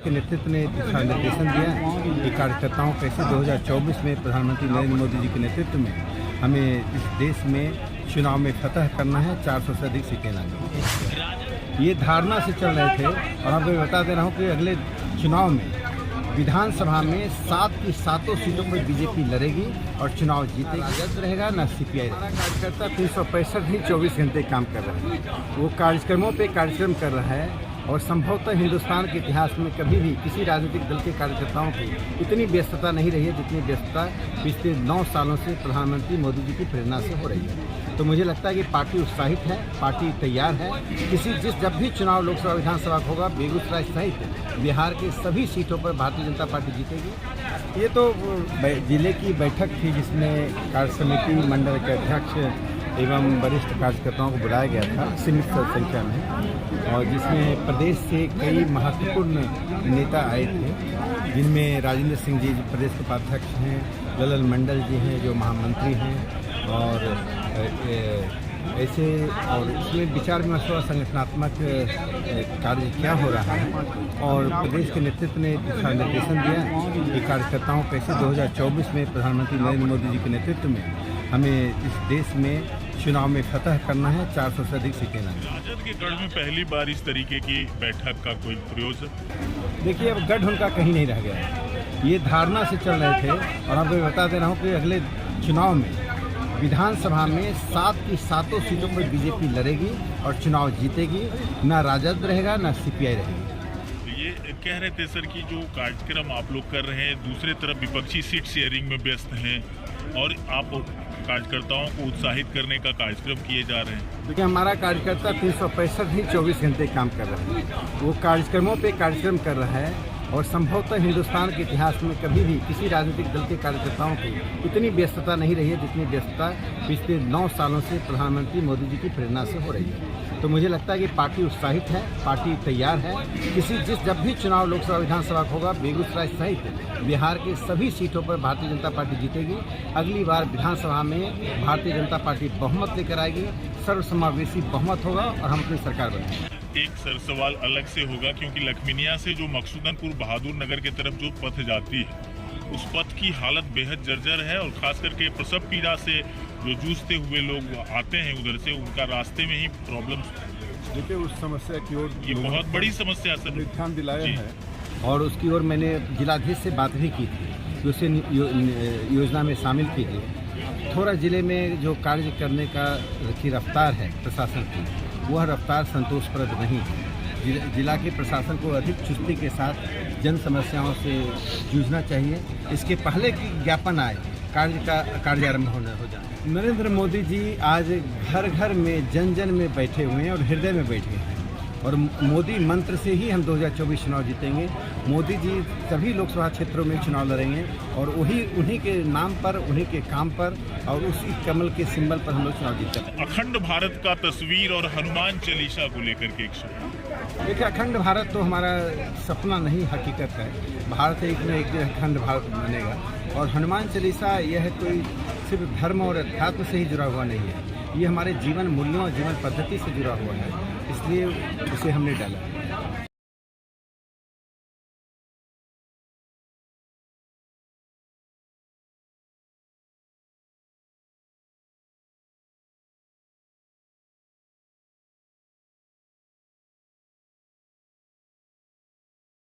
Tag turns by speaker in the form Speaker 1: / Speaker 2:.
Speaker 1: के नेतृत्व ने दिशा निर्देशन दिया कि कार्यकर्ताओं कैसे 2024 में प्रधानमंत्री नरेंद्र मोदी जी के नेतृत्व में हमें इस देश में चुनाव में फतह करना है, 400 से अधिक सीटें लानी। ये धारणा से चल रहे थे और अब मैं बता दे रहा हूँ कि अगले चुनाव में विधानसभा में 7 की 7 सीटों पर बीजेपी लड़ेगी और चुनाव जीतेगी। जल्द रहेगा ना सीपीआई रहेगा। कार्यकर्ता 365 दिन 24 घंटे काम कर रहे हैं। वो कार्यक्रमों पे कार्यक्रम कर रहा है और संभवतः हिंदुस्तान के इतिहास में कभी भी किसी राजनीतिक दल के कार्यकर्ताओं की इतनी व्यस्तता नहीं रही है जितनी व्यस्तता पिछले 9 सालों से प्रधानमंत्री मोदी जी की प्रेरणा से हो रही है। तो मुझे लगता है कि पार्टी उत्साहित है, पार्टी तैयार है। जब भी चुनाव लोकसभा विधानसभा का होगा, बेगूसराय सहित बिहार की सभी सीटों पर भारतीय जनता पार्टी जीतेगी। ये तो जिले की बैठक थी जिसमें कार्य समिति मंडल के अध्यक्ष एवं वरिष्ठ कार्यकर्ताओं को बुलाया गया था सीमित संख्या में, और जिसमें प्रदेश से कई महत्वपूर्ण नेता आए थे, जिनमें राजेंद्र सिंह जी प्रदेश के उपाध्यक्ष हैं, ललन मंडल जी हैं जो महामंत्री हैं, और ऐसे और इसमें विचार विमर्श हुआ संगठनात्मक कार्य क्या हो रहा है, और प्रदेश के नेतृत्व ने दिशा निर्देशन दिया कि कार्यकर्ताओं कैसे 2024 में प्रधानमंत्री नरेंद्र मोदी जी के नेतृत्व में हमें इस देश में चुनाव में फतह करना है, 400 से अधिक सीटें लानी।
Speaker 2: राजद के गढ़ में पहली बार इस तरीके की बैठक का कोई प्रयोजन?
Speaker 1: देखिए, अब गढ़ उनका कहीं नहीं रह गया है। ये धारणा से चल रहे थे और अब मैं बता दे रहा हूँ कि अगले चुनाव में विधानसभा में 7 की 7 सीटों पर बीजेपी लड़ेगी और चुनाव जीतेगी। ना राजद रहेगा ना सीपीआई रहेगी।
Speaker 2: ये कह रहे थे सर कि जो कार्यक्रम आप लोग कर रहे हैं, दूसरी तरफ विपक्षी सीट शेयरिंग में व्यस्त हैं और आप कार्यकर्ताओं को उत्साहित करने का कार्यक्रम किए जा रहे हैं।
Speaker 1: देखिए, हमारा कार्यकर्ता 365 दिन 24 घंटे काम कर रहा है। वो कार्यक्रमों पे कार्यक्रम कर रहा है और संभवतः हिंदुस्तान के इतिहास में कभी भी किसी राजनीतिक दल के कार्यकर्ताओं की इतनी व्यस्तता नहीं रही है जितनी व्यस्तता पिछले 9 सालों से प्रधानमंत्री मोदी जी की प्रेरणा से हो रही है। तो मुझे लगता है कि पार्टी उत्साहित है, पार्टी तैयार है। जब भी चुनाव लोकसभा विधानसभा का होगा, बेगूसराय सहित बिहार की सभी सीटों पर भारतीय जनता पार्टी जीतेगी। अगली बार विधानसभा में भारतीय जनता पार्टी बहुमत लेकर आएगी, सर्वसमावेशी बहुमत होगा और हम अपनी सरकार बनाएंगे।
Speaker 2: एक सर सवाल अलग से होगा, क्योंकि लखमीनिया से जो मकसूदनपुर बहादुर नगर की तरफ जो पथ जाती है, उस पथ की हालत बेहद जर्जर है और खास करके प्रसव पीड़ा से जो जूझते हुए लोग आते हैं उधर से, उनका रास्ते में ही प्रॉब्लम।
Speaker 1: देखिए, उस समस्या की ओर
Speaker 2: ये बहुत बड़ी समस्या सर
Speaker 1: ध्यान दिलाया है और उसकी ओर मैंने जिलाधीश से बात भी की थी कि उसे योजना में शामिल कीजिए। थोड़ा जिले में जो कार्य करने की रफ्तार है प्रशासन की, वह रफ्तार संतोषप्रद नहीं है। जिला के प्रशासन को अधिक चुस्ती के साथ जन समस्याओं से जूझना चाहिए। इसके पहले कि ज्ञापन आए, कार्यारंभ हो जाए। नरेंद्र मोदी जी आज घर घर में जन जन में बैठे हुए हैं और हृदय में बैठे हैं, और मोदी मंत्र से ही हम 2024 चुनाव जीतेंगे। मोदी जी सभी लोकसभा क्षेत्रों में चुनाव लड़ेंगे और उन्हीं के नाम पर, उन्हीं के काम पर और उसी कमल के सिंबल पर हम लोग चुनाव जीतेंगे।
Speaker 2: अखंड भारत का तस्वीर और हनुमान चालीसा को लेकर के एक शब्द।
Speaker 1: देखिए, अखंड भारत तो हमारा सपना नहीं, हकीकत है। भारत एक न एक दिन अखंड भारत बनेगा और हनुमान चालीसा यह कोई सिर्फ धर्म और अध्यात्म से ही जुड़ा हुआ नहीं है, ये हमारे जीवन मूल्यों और जीवन पद्धति से जुड़ा हुआ है, इसलिए उसे हमने डाला।